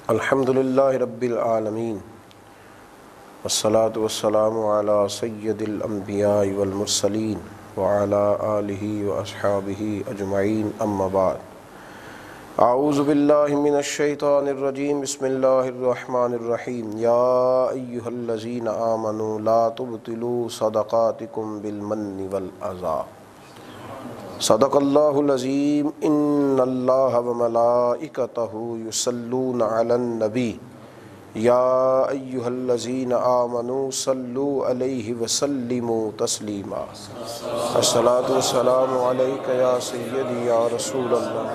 الحمدللہ رب العالمین والصلاة والسلام علی سید الانبیاء والمرسلین وعلی آلہ واصحابہ اجمعین اما بعد اعوذ باللہ من الشیطان الرجیم بسم اللہ الرحمن الرحیم یا ایہا الذین آمنوا لا تبطلوا صدقاتکم بالمن والعذا صدق اللہ العظیم ان اللہ وملائکتہ یصلون علی النبی یا ایہا الذین آمنوا صلوا علیہ وسلموا تسلیما الصلاۃ والسلام علیک یا سیدی یا رسول اللہ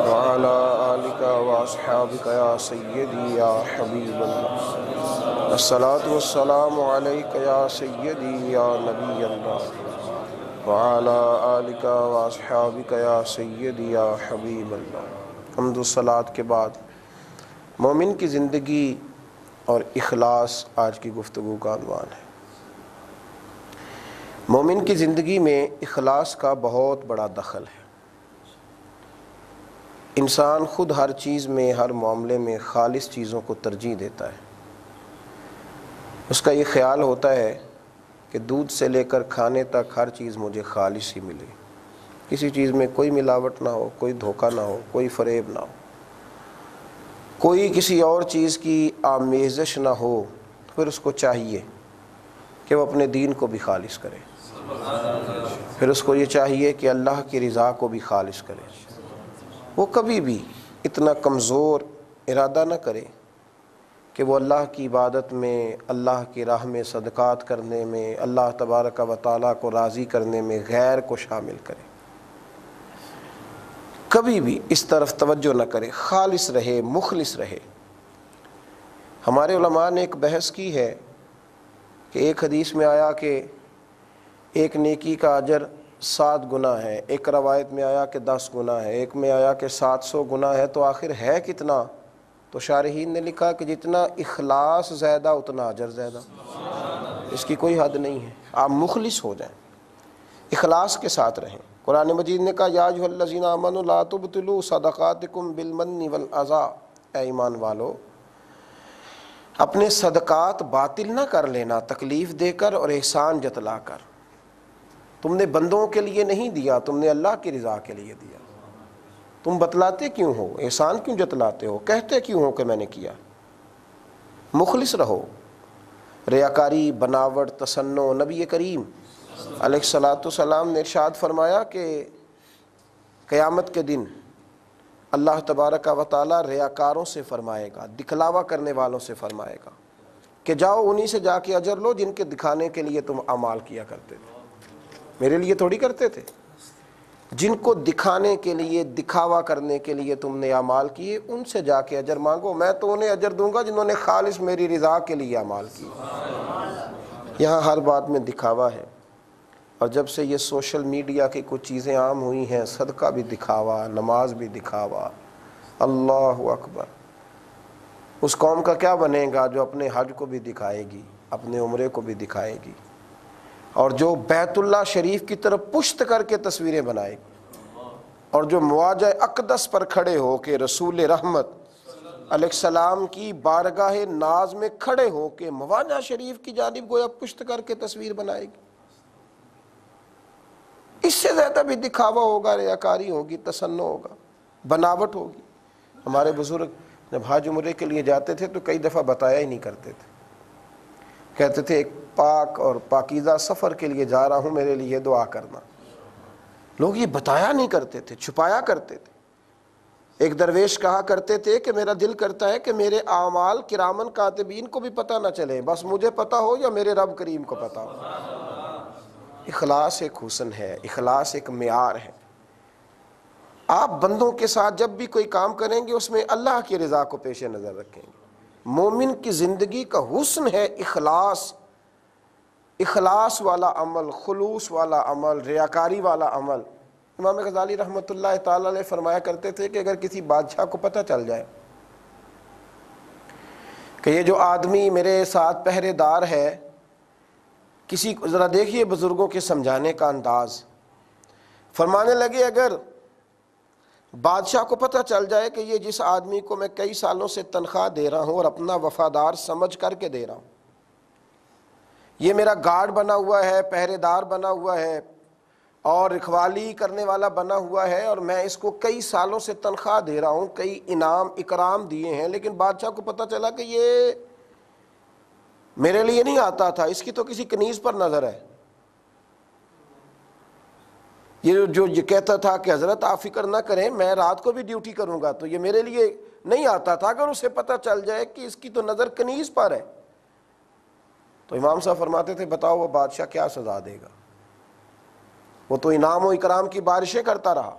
وعلی آلک واصحابک یا سیدی یا حبیب اللہ الصلاۃ والسلام علیک یا سیدی یا نبی اللہ وعلی آلک واصحابک یا سیدی یا حبیب اللہ۔ حمد و صلوات کے بعد مومن کی زندگی اور اخلاص آج کی گفتگو کا عنوان ہے۔ مومن کی زندگی میں اخلاص کا بہت بڑا دخل ہے۔ انسان خود ہر چیز میں، ہر معاملے میں خالص چیزوں کو ترجیح دیتا ہے۔ اس کا یہ خیال ہوتا ہے کہ دودھ سے لے کر کھانے تک ہر چیز مجھے خالص ہی ملے، کسی چیز میں کوئی ملاوٹ نہ ہو، کوئی دھوکہ نہ ہو، کوئی فریب نہ ہو، کوئی کسی اور چیز کی آمیزش نہ ہو۔ پھر اس کو چاہیے کہ وہ اپنے دین کو بھی خالص کرے، پھر اس کو یہ چاہیے کہ اللہ کی رضا کو بھی خالص کرے۔ وہ کبھی بھی اتنا کمزور ارادہ نہ کرے کہ وہ اللہ کی عبادت میں، اللہ کی راہ میں صدقات کرنے میں، اللہ تبارک و تعالیٰ کو راضی کرنے میں غیر کو شامل کرے۔ کبھی بھی اس طرف توجہ نہ کرے، خالص رہے، مخلص رہے۔ ہمارے علماء نے ایک بحث کی ہے کہ ایک حدیث میں آیا کہ ایک نیکی کا اجر 7 گنا ہے، ایک روایت میں آیا کہ 10 گنا ہے، ایک میں آیا کہ 700 گنا ہے، تو آخر ہے کتنا؟ تو شارحین نے لکھا کہ جتنا اخلاص زیادہ اتنا اجر زیادہ، اس کی کوئی حد نہیں ہے۔ آپ مخلص ہو جائیں، اخلاص کے ساتھ رہیں۔ قرآن مجید نے کہا یا ایھا الذین آمنوا لا تبطلوا صدقاتکم بالمن والعذا، اے ایمان والو اپنے صدقات باطل نہ کر لینا تکلیف دے کر اور احسان جتلا کر۔ تم نے بندوں کے لیے نہیں دیا، تم نے اللہ کی رضا کے لیے دیا۔ تم بتلاتے کیوں ہو؟ احسان کیوں جتلاتے ہو؟ کہتے کیوں ہو کہ میں نے کیا؟ مخلص رہو۔ ریاکاری، بناوٹ، تصنع، نبی کریم علیہ الصلاۃ والسلام نے ارشاد فرمایا کہ قیامت کے دن اللہ تبارک و تعالیٰ ریاکاروں سے فرمائے گا، دکھلاوا کرنے والوں سے فرمائے گا کہ جاؤ انہی سے جا کے اجر لو جن کے دکھانے کے لیے تم اعمال کیا کرتے تھے، میرے لیے تھوڑی کرتے تھے۔ جن کو دکھانے کے لیے، دکھاوا کرنے کے لیے تم نے اعمال کیے، ان سے جا کے اجر مانگو، میں تو انہیں اجر دوں گا جنہوں نے خالص میری رضا کے لیے اعمال کیے۔ یہاں ہر بات میں دکھاوا ہے، اور جب سے یہ سوشل میڈیا کی کچھ چیزیں عام ہوئی ہیں، صدقہ بھی دکھاوا، نماز بھی دکھاوا، اللہ اکبر۔ اس قوم کا کیا بنے گا جو اپنے حج کو بھی دکھائے گی، اپنے عمرے کو بھی دکھائے گی، اور جو بیت اللہ شریف کی طرف پشت کر کے تصویریں بنائے گی، اور جو مواجہ اقدس پر کھڑے ہو کے رسول رحمت علیہ السلام کی بارگاہ ناز میں کھڑے ہو کے مواجہ شریف کی جانب گویا پشت کر کے تصویر بنائے گی۔ اس سے زیادہ بھی دکھاوا ہوگا، ریاکاری ہوگی، تصنع ہوگا، بناوٹ ہوگی۔ ہمارے بزرگ جب حج عمرے کے لیے جاتے تھے تو کئی دفعہ بتایا ہی نہیں کرتے تھے، کہتے تھے ایک پاک اور پاکیزہ سفر کے لیے جا رہا ہوں، میرے لیے دعا کرنا۔ لوگ یہ بتایا نہیں کرتے تھے، چھپایا کرتے تھے۔ ایک درویش کہا کرتے تھے کہ میرا دل کرتا ہے کہ میرے اعمال کرامن کاتبین کو بھی پتہ نہ چلے، بس مجھے پتہ ہو یا میرے رب کریم کو پتہ ہو۔ اخلاص ایک حسن ہے، اخلاص ایک معیار ہے۔ آپ بندوں کے ساتھ جب بھی کوئی کام کریں گے اس میں اللہ کی رضا کو پیش نظر رکھیں گے۔ مومن کی زندگی کا حسن ہے اخلاص، اخلاص والا عمل، خلوص والا عمل، ریاکاری والا عمل۔ امام غزالی رحمۃ اللہ تعالی علیہ فرمایا کرتے تھے کہ اگر کسی بادشاہ کو پتہ چل جائے کہ یہ جو آدمی میرے ساتھ پہرے دار ہے، کسی کو ذرا دیکھیے بزرگوں کے سمجھانے کا انداز، فرمانے لگے اگر بادشاہ کو پتہ چل جائے کہ یہ جس آدمی کو میں کئی سالوں سے تنخواہ دے رہا ہوں اور اپنا وفادار سمجھ کر کے دے رہا ہوں، یہ میرا گارڈ بنا ہوا ہے، پہرے دار بنا ہوا ہے اور رکھوالی کرنے والا بنا ہوا ہے، اور میں اس کو کئی سالوں سے تنخواہ دے رہا ہوں، کئی انعام اکرام دیے ہیں، لیکن بادشاہ کو پتہ چلا کہ یہ میرے لیے نہیں آتا تھا، اس کی تو کسی کنیز پر نظر ہے، یہ جو یہ کہتا تھا کہ حضرت آپ فکر نہ کریں میں رات کو بھی ڈیوٹی کروں گا، تو یہ میرے لیے نہیں آتا تھا، اگر اسے پتہ چل جائے کہ اس کی تو نظر کنیز پر ہے، تو امام صاحب فرماتے تھے بتاؤ وہ بادشاہ کیا سزا دے گا؟ وہ تو انعام و اکرام کی بارشیں کرتا رہا،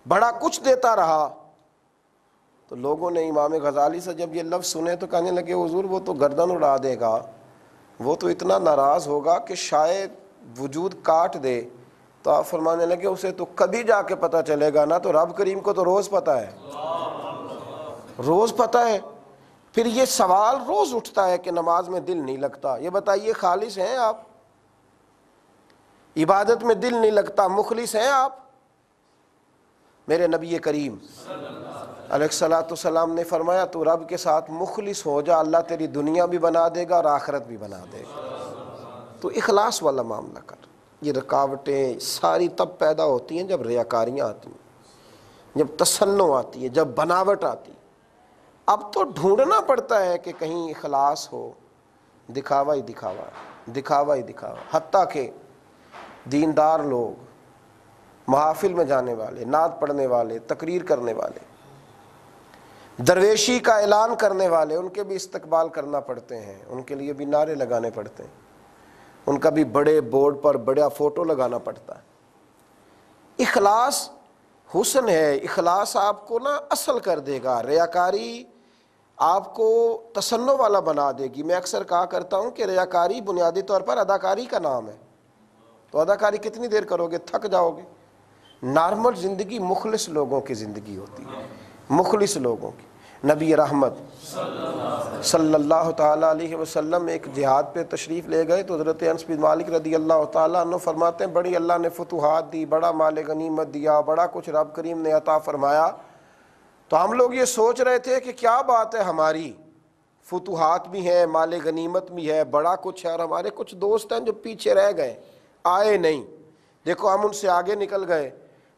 بڑا کچھ دیتا رہا۔ تو لوگوں نے امام غزالی سے جب یہ لفظ سنے تو کہنے لگے حضور وہ تو گردن اڑا دے گا، وہ تو اتنا ناراض ہوگا کہ شاید وجود کاٹ دے۔ تو آپ فرمانے لگے اسے تو کبھی جا کے پتہ چلے گا نا، تو رب کریم کو تو روز پتہ ہے، روز پتہ ہے۔ پھر یہ سوال روز اٹھتا ہے کہ نماز میں دل نہیں لگتا، یہ بتائیے خالص ہیں آپ؟ عبادت میں دل نہیں لگتا، مخلص ہیں آپ؟ میرے نبی کریم علیہ الصلوۃ والسلام نے فرمایا تو رب کے ساتھ مخلص ہو جا، اللہ تیری دنیا بھی بنا دے گا اور آخرت بھی بنا دے گا۔ تو اخلاص والا معاملہ کر۔ یہ رکاوٹیں ساری تب پیدا ہوتی ہیں جب ریاکاریاں آتی ہیں، جب تصنع آتی ہے، جب بناوٹ آتی ہے۔ اب تو ڈھونڈنا پڑتا ہے کہ کہیں اخلاص ہو، دکھاوا ہی دکھاوا، دکھاوا ہی دکھاوا۔ حتیٰ کہ دیندار لوگ، محافل میں جانے والے، نعت پڑھنے والے، تقریر کرنے والے، درویشی کا اعلان کرنے والے، ان کے بھی استقبال کرنا پڑتے ہیں، ان کے لیے بھی نعرے لگانے پڑتے ہیں، ان کا بھی بڑے بورڈ پر بڑا فوٹو لگانا پڑتا ہے۔ اخلاص حسن ہے، اخلاص آپ کو نا اصل کر دے گا، ریاکاری آپ کو تصنع والا بنا دے گی۔ میں اکثر کہا کرتا ہوں کہ ریاکاری بنیادی طور پر اداکاری کا نام ہے، تو اداکاری کتنی دیر کرو گے؟ تھک جاؤ گے۔ نارمل زندگی مخلص لوگوں کی زندگی ہوتی ہے، مخلص لوگوں کی۔ نبی رحمت صلی اللہ تعالیٰ علیہ وسلم ایک جہاد پہ تشریف لے گئے تو حضرت انس بن مالک رضی اللہ تعالیٰ عنہ فرماتے ہیں بڑی اللہ نے فتوحات دی، بڑا مال غنیمت دیا، بڑا کچھ رب کریم نے عطا فرمایا۔ تو ہم لوگ یہ سوچ رہے تھے کہ کیا بات ہے، ہماری فتوحات بھی ہیں، مال غنیمت بھی ہے، بڑا کچھ ہے، اور ہمارے کچھ دوست ہیں جو پیچھے رہ گئے، آئے نہیں۔ دیکھو ہم ان سے آگے نکل گئے۔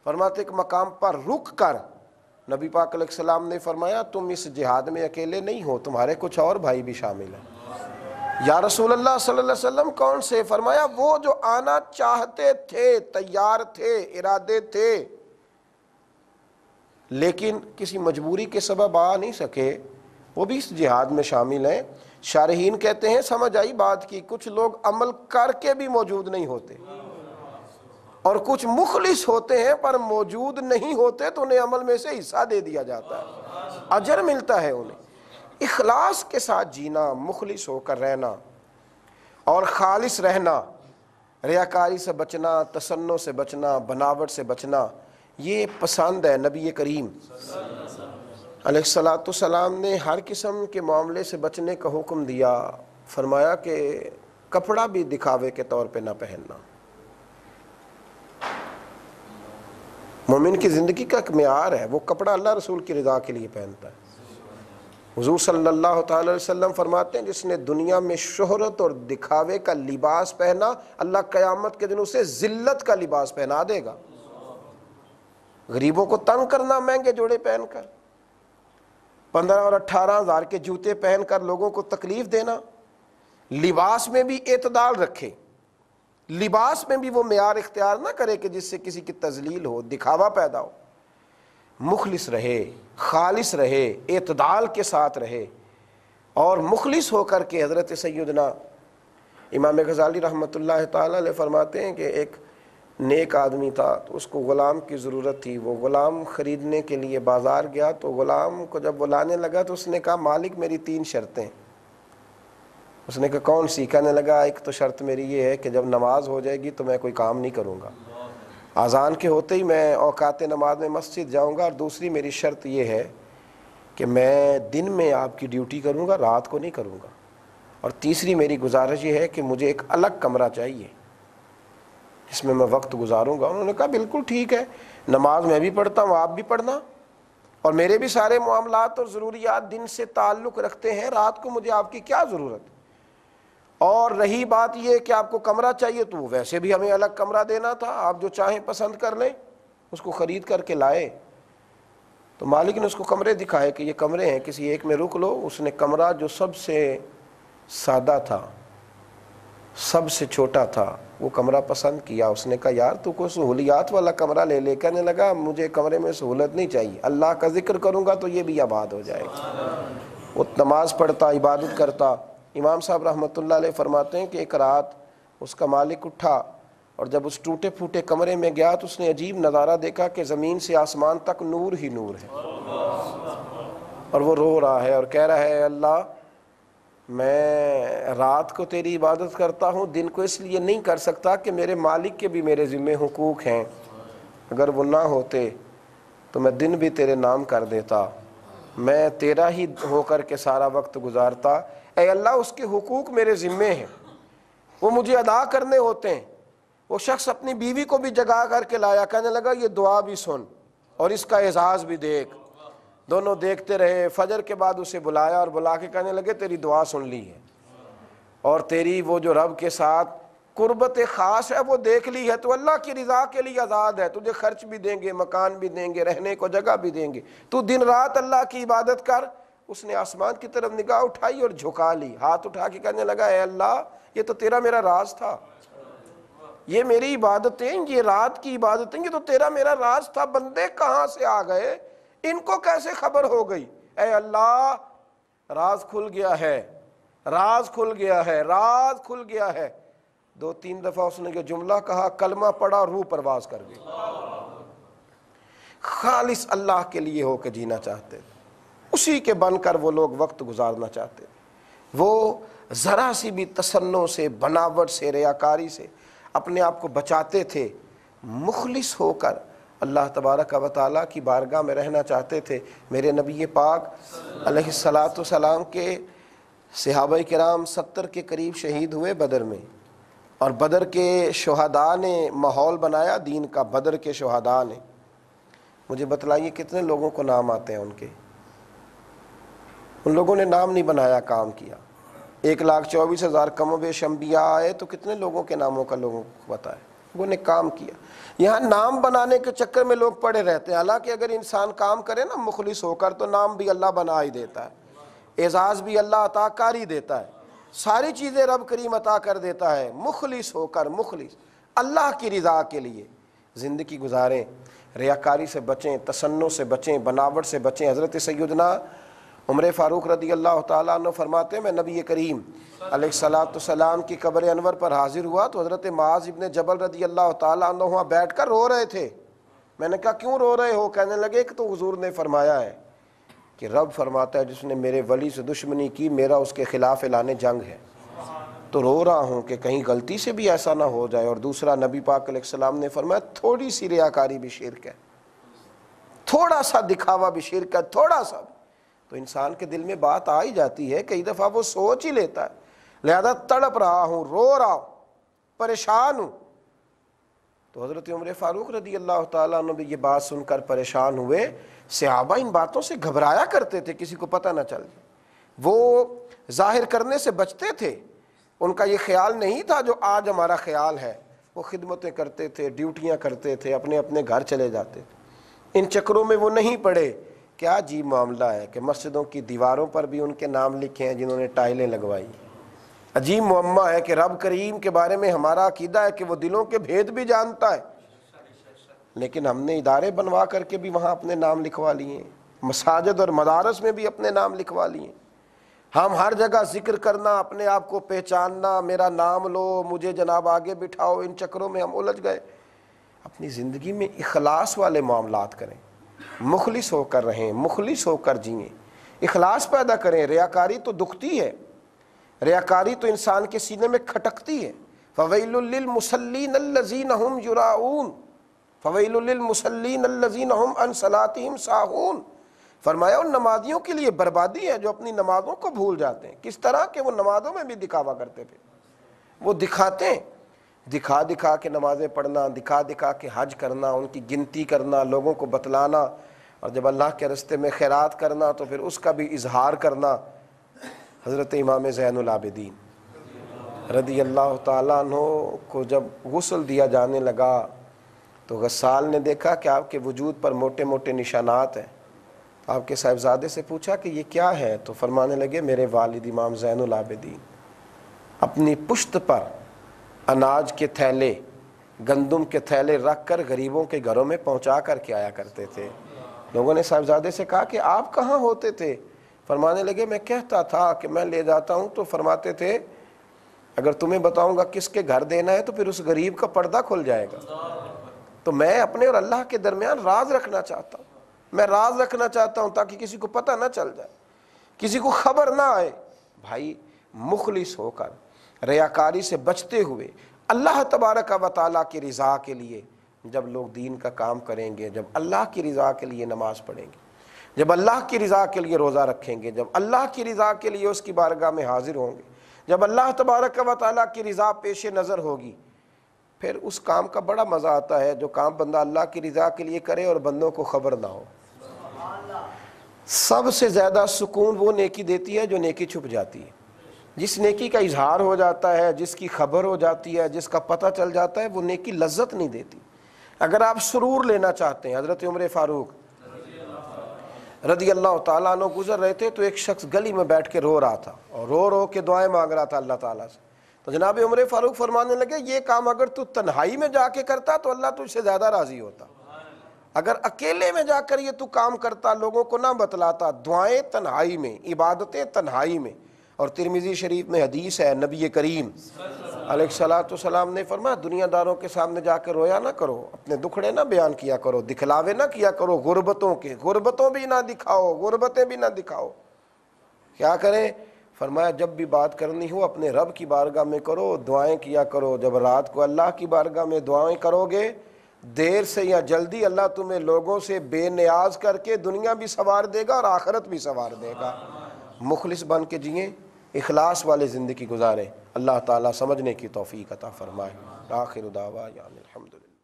فرماتے ایک مقام پر رک کر نبی پاک علیہ السلام نے فرمایا تم اس جہاد میں اکیلے نہیں ہو، تمہارے کچھ اور بھائی بھی شامل ہیں۔ یا رسول اللہ صلی اللہ علیہ وسلم کون سے؟ فرمایا وہ جو آنا چاہتے تھے، تیار تھے، ارادے تھے، لیکن کسی مجبوری کے سبب آ نہیں سکے، وہ بھی اس جہاد میں شامل ہیں۔ شارحین کہتے ہیں سمجھ آئی بات کی، کچھ لوگ عمل کر کے بھی موجود نہیں ہوتے، اور کچھ مخلص ہوتے ہیں پر موجود نہیں ہوتے تو انہیں عمل میں سے حصہ دے دیا جاتا ہے، اجر ملتا ہے انہیں۔ اخلاص کے ساتھ جینا، مخلص ہو کر رہنا اور خالص رہنا، ریاکاری سے بچنا، تصنع سے بچنا، بناوٹ سے بچنا، یہ پسند ہے۔ نبی کریم علیہ الصلوۃ والسلام نے ہر قسم کے معاملے سے بچنے کا حکم دیا۔ فرمایا کہ کپڑا بھی دکھاوے کے طور پہ نہ پہننا۔ مومن کی زندگی کا ایک معیار ہے، وہ کپڑا اللہ رسول کی رضا کے لیے پہنتا ہے۔ حضور صلی اللہ تعالی علیہ وسلم فرماتے ہیں جس نے دنیا میں شہرت اور دکھاوے کا لباس پہنا، اللہ قیامت کے دن اسے ذلت کا لباس پہنا دے گا۔ غریبوں کو تنگ کرنا مہنگے جوڑے پہن کر، 15 اور 18 ہزار کے جوتے پہن کر لوگوں کو تکلیف دینا، لباس میں بھی اعتدال رکھے، لباس میں بھی وہ معیار اختیار نہ کرے کہ جس سے کسی کی تذلیل ہو، دکھاوا پیدا ہو۔ مخلص رہے، خالص رہے، اعتدال کے ساتھ رہے، اور مخلص ہو کر کے حضرت سیدنا امام غزالی رحمۃ اللہ تعالی علیہ فرماتے ہیں کہ ایک نیک آدمی تھا تو اس کو غلام کی ضرورت تھی، وہ غلام خریدنے کے لیے بازار گیا تو غلام کو جب وہ لانے لگا تو اس نے کہا مالک میری 3 شرطیں۔ اس نے کہا کون سی؟ کہنے لگا ایک تو شرط میری یہ ہے کہ جب نماز ہو جائے گی تو میں کوئی کام نہیں کروں گا، اذان کے ہوتے ہی میں اوقات نماز میں مسجد جاؤں گا، اور دوسری میری شرط یہ ہے کہ میں دن میں آپ کی ڈیوٹی کروں گا، رات کو نہیں کروں گا، اور تیسری میری گزارش یہ ہے کہ مجھے ایک الگ کمرہ چاہیے جس میں میں وقت گزاروں گا۔ انہوں نے کہا بالکل ٹھیک ہے، نماز میں بھی پڑھتا ہوں، آپ بھی پڑھنا، اور میرے بھی سارے معاملات اور ضروریات دن سے تعلق رکھتے ہیں، رات کو مجھے آپ کی کیا ضرورت ہے؟ اور رہی بات یہ کہ آپ کو کمرہ چاہیے تو ویسے بھی ہمیں الگ کمرہ دینا تھا، آپ جو چاہیں پسند کر لیں، اس کو خرید کر کے لائے تو مالک نے اس کو کمرے دکھائے کہ یہ کمرے ہیں، کسی ایک میں رک لو۔ اس نے کمرہ جو سب سے سادہ تھا، سب سے چھوٹا تھا، وہ کمرہ پسند کیا۔ اس نے کہا یار تو کوئی سہولیات والا کمرہ لے لے۔ کہنے لگا مجھے کمرے میں سہولت نہیں چاہیے، اللہ کا ذکر کروں گا تو یہ بھی آباد ہو جائے گا۔ وہ نماز پڑھتا، عبادت کرتا۔ امام صاحب رحمۃ اللہ علیہ فرماتے ہیں کہ ایک رات اس کا مالک اٹھا اور جب اس ٹوٹے پھوٹے کمرے میں گیا تو اس نے عجیب نظارہ دیکھا کہ زمین سے آسمان تک نور ہی نور ہے، اور وہ رو رہا ہے اور کہہ رہا ہے اللہ میں رات کو تیری عبادت کرتا ہوں، دن کو اس لیے نہیں کر سکتا کہ میرے مالک کے بھی میرے ذمہ حقوق ہیں، اگر وہ نہ ہوتے تو میں دن بھی تیرے نام کر دیتا، میں تیرا ہی ہو کر کے سارا وقت گزارتا۔ اے اللہ اس کے حقوق میرے ذمے ہیں، وہ مجھے ادا کرنے ہوتے ہیں۔ وہ شخص اپنی بیوی کو بھی جگا کر کے لایا، کہنے لگا یہ دعا بھی سن اور اس کا اعزاز بھی دیکھ۔ دونوں دیکھتے رہے، فجر کے بعد اسے بلایا اور بلا کے کہنے لگے تیری دعا سن لی ہے اور تیری وہ جو رب کے ساتھ قربت خاص ہے وہ دیکھ لی ہے، تو اللہ کی رضا کے لیے آزاد ہے، تجھے خرچ بھی دیں گے، مکان بھی دیں گے، رہنے کو جگہ بھی دیں گے، تو دن رات اللہ کی عبادت کر۔ اس نے آسمان کی طرف نگاہ اٹھائی اور جھکا لی، ہاتھ اٹھا کے کہنے لگا اے اللہ یہ تو تیرا میرا راز تھا، یہ میری عبادتیں، یہ رات کی عبادتیں، یہ تو تیرا میرا راز تھا، بندے کہاں سے آ گئے، ان کو کیسے خبر ہو گئی؟ اے اللہ راز کھل گیا ہے، راز کھل گیا ہے، راز کھل گیا ہے۔ 2-3 دفعہ اس نے یہ جملہ کہا، کلمہ پڑھا، روح پرواز کر گئی۔ خالص اللہ کے لیے ہو کے جینا چاہتے تھے، اسی کے بن کر وہ لوگ وقت گزارنا چاہتے تھے۔ وہ ذرا سی بھی تصنع سے، بناوٹ سے، ریاکاری سے اپنے آپ کو بچاتے تھے، مخلص ہو کر اللہ تبارک و تعالیٰ کی بارگاہ میں رہنا چاہتے تھے۔ میرے نبی پاک علیہ الصلاۃ والسلام کے صحابہ کرام 70 کے قریب شہید ہوئے بدر میں، اور بدر کے شہداء نے ماحول بنایا دین کا۔ بدر کے شہداء نے، مجھے بتلائیے کتنے لوگوں کو نام آتے ہیں ان کے؟ ان لوگوں نے نام نہیں بنایا، کام کیا۔ 1,24,000 کم و بیش انبیاء آئے تو کتنے لوگوں کے ناموں کا لوگوں کو پتہ ہے؟ لوگوں نے کام کیا۔ یہاں نام بنانے کے چکر میں لوگ پڑے رہتے ہیں، حالانکہ اگر انسان کام کرے نا مخلص ہو کر تو نام بھی اللہ بنا ہی دیتا ہے، اعزاز بھی اللہ عطا کر ہی دیتا ہے، ساری چیزیں رب کریم عطا کر دیتا ہے۔ مخلص ہو کر، مخلص اللہ کی رضا کے لیے زندگی گزاریں، ریاکاری سے بچیں، تصنع سے بچیں، بناوٹ سے بچیں۔ حضرت سیدنا عمر فاروق رضی اللہ تعالیٰ عنہ فرماتے ہیں میں نبی کریم علیہ الصلاۃ والسلام کی قبر انور پر حاضر ہوا تو حضرت معاذ ابن جبل رضی اللہ تعالیٰ عنہ وہاں بیٹھ کر رو رہے تھے۔ میں نے کہا کیوں رو رہے ہو؟ کہنے لگے کہ تو حضور نے فرمایا ہے کہ رب فرماتا ہے جس نے میرے ولی سے دشمنی کی میرا اس کے خلاف اعلان جنگ ہے، تو رو رہا ہوں کہ کہیں غلطی سے بھی ایسا نہ ہو جائے۔ اور دوسرا نبی پاک علیہ السلام نے فرمایا تھوڑی سی ریاکاری بھی شرک ہے، تھوڑا سا دکھاوا بھی شرک ہے، تھوڑا سا بھی، تو انسان کے دل میں بات آ ہی جاتی ہے، کئی دفعہ وہ سوچ ہی لیتا ہے۔ لہذا تڑپ رہا ہوں، رو رہا ہوں، پریشان ہوں۔ تو حضرت عمر فاروق رضی اللہ تعالیٰ عنہ بھی یہ بات سن کر پریشان ہوئے۔ صحابہ ان باتوں سے گھبرایا کرتے تھے، کسی کو پتہ نہ چل جائے، وہ ظاہر کرنے سے بچتے تھے، ان کا یہ خیال نہیں تھا جو آج ہمارا خیال ہے۔ وہ خدمتیں کرتے تھے، ڈیوٹیاں کرتے تھے، اپنے اپنے گھر چلے جاتے تھے۔ ان چکروں میں وہ نہیں پڑے۔ کیا عجیب معاملہ ہے کہ مسجدوں کی دیواروں پر بھی ان کے نام لکھے ہیں جنہوں نے ٹائلیں لگوائی۔ عجیب معمہ ہے کہ رب کریم کے بارے میں ہمارا عقیدہ ہے کہ وہ دلوں کے بھید بھی جانتا ہے، لیکن ہم نے ادارے بنوا کر کے بھی وہاں اپنے نام لکھوا لیے، مساجد اور مدارس میں بھی اپنے نام لکھوا لیے۔ ہم ہر جگہ ذکر کرنا، اپنے آپ کو پہچاننا، میرا نام لو، مجھے جناب آگے بٹھاؤ، ان چکروں میں ہم الجھ گئے۔ اپنی زندگی میں اخلاص والے معاملات کریں، مخلص ہو کر رہیں، مخلص ہو کر جئیں، اخلاص پیدا کریں۔ ریاکاری تو دکھتی ہے، ریاکاری تو انسان کے سینے میں کھٹکتی ہے۔ فویل للمصلین الذین هم یراؤون، فویل للمصلین الذین هم عن صلاتهم ساہون۔ فرمایا ان نمازیوں کے لیے بربادی ہے جو اپنی نمازوں کو بھول جاتے ہیں۔ کس طرح کہ وہ نمازوں میں بھی دکھاوا کرتے تھے، وہ دکھاتے ہیں، دکھا دکھا کے نمازیں پڑھنا، دکھا دکھا کے حج کرنا، ان کی گنتی کرنا، لوگوں کو بتلانا، اور جب اللہ کے راستے میں خیرات کرنا تو پھر اس کا بھی اظہار کرنا۔ حضرت امام زین العابدین رضی اللہ تعالیٰ عنہ کو جب غسل دیا جانے لگا تو غسال نے دیکھا کہ آپ کے وجود پر موٹے موٹے نشانات ہیں۔ آپ کے صاحبزادے سے پوچھا کہ یہ کیا ہے؟ تو فرمانے لگے میرے والد امام زین العابدین اپنی پشت پر اناج کے تھیلے، گندم کے تھیلے رکھ کر غریبوں کے گھروں میں پہنچا کر کے آیا کرتے تھے۔ لوگوں نے صاحبزادے سے کہا کہ آپ کہاں ہوتے تھے؟ فرمانے لگے میں کہتا تھا کہ میں لے جاتا ہوں، تو فرماتے تھے اگر تمہیں بتاؤں گا کس کے گھر دینا ہے تو پھر اس غریب کا پردہ کھل جائے گا۔ تو میں اپنے اور اللہ کے درمیان راز رکھنا چاہتا ہوں، میں راز رکھنا چاہتا ہوں تاکہ کسی کو پتہ نہ چل جائے، کسی کو خبر نہ آئے۔ بھائی مخلص ہو کر، ریاکاری سے بچتے ہوئے، اللہ تبارک و تعالیٰ کی رضا کے لیے جب لوگ دین کا کام کریں گے، جب اللہ کی رضا کے لیے نماز پڑھیں گے، جب اللہ کی رضا کے لیے روزہ رکھیں گے، جب اللہ کی رضا کے لیے اس کی بارگاہ میں حاضر ہوں گے، جب اللہ تبارک و تعالیٰ کی رضا پیش نظر ہوگی، پھر اس کام کا بڑا مزہ آتا ہے جو کام بندہ اللہ کی رضا کے لیے کرے اور بندوں کو خبر نہ ہو۔ سب سے زیادہ سکون وہ نیکی دیتی ہے جو نیکی چھپ جاتی ہے۔ جس نیکی کا اظہار ہو جاتا ہے، جس کی خبر ہو جاتی ہے، جس کا پتہ چل جاتا ہے، وہ نیکی لذت نہیں دیتی۔ اگر آپ سرور لینا چاہتے ہیں، حضرت عمر فاروق رضی اللہ تعالیٰ عنہ گزر رہے تھے تو ایک شخص گلی میں بیٹھ کے رو رہا تھا اور رو رو کے دعائیں مانگ رہا تھا اللہ تعالیٰ سے۔ تو جناب عمر فاروق فرمانے لگے یہ کام اگر تو تنہائی میں جا کے کرتا تو اللہ تجھ سے زیادہ راضی ہوتا۔ اگر اکیلے میں جا کر یہ تو کام کرتا، لوگوں کو نہ بتلاتا، دعائیں تنہائی میں، عبادتیں تنہائی میں۔ اور ترمذی شریف میں حدیث ہے، نبی کریم علیہ الصلوۃ والسلام نے فرمایا دنیا داروں کے سامنے جا کے رویا نہ کرو، اپنے دکھڑے نہ بیان کیا کرو، دکھلاوے نہ کیا کرو غربتوں کے، غربتوں بھی نہ دکھاؤ، غربتیں بھی نہ دکھاؤ۔ کیا کریں؟ فرمایا جب بھی بات کرنی ہو اپنے رب کی بارگاہ میں کرو، دعائیں کیا کرو۔ جب رات کو اللہ کی بارگاہ میں دعائیں کرو گے، دیر سے یا جلدی اللہ تمہیں لوگوں سے بے نیاز کر کے دنیا بھی سنوار دے گا اور آخرت بھی سنوار دے گا۔ مخلص بن کے جئیں، اخلاص والے زندگی گزاریں۔ اللہ تعالیٰ سمجھنے کی توفیق عطا فرمائے۔ آخر دعوانا الحمدللہ۔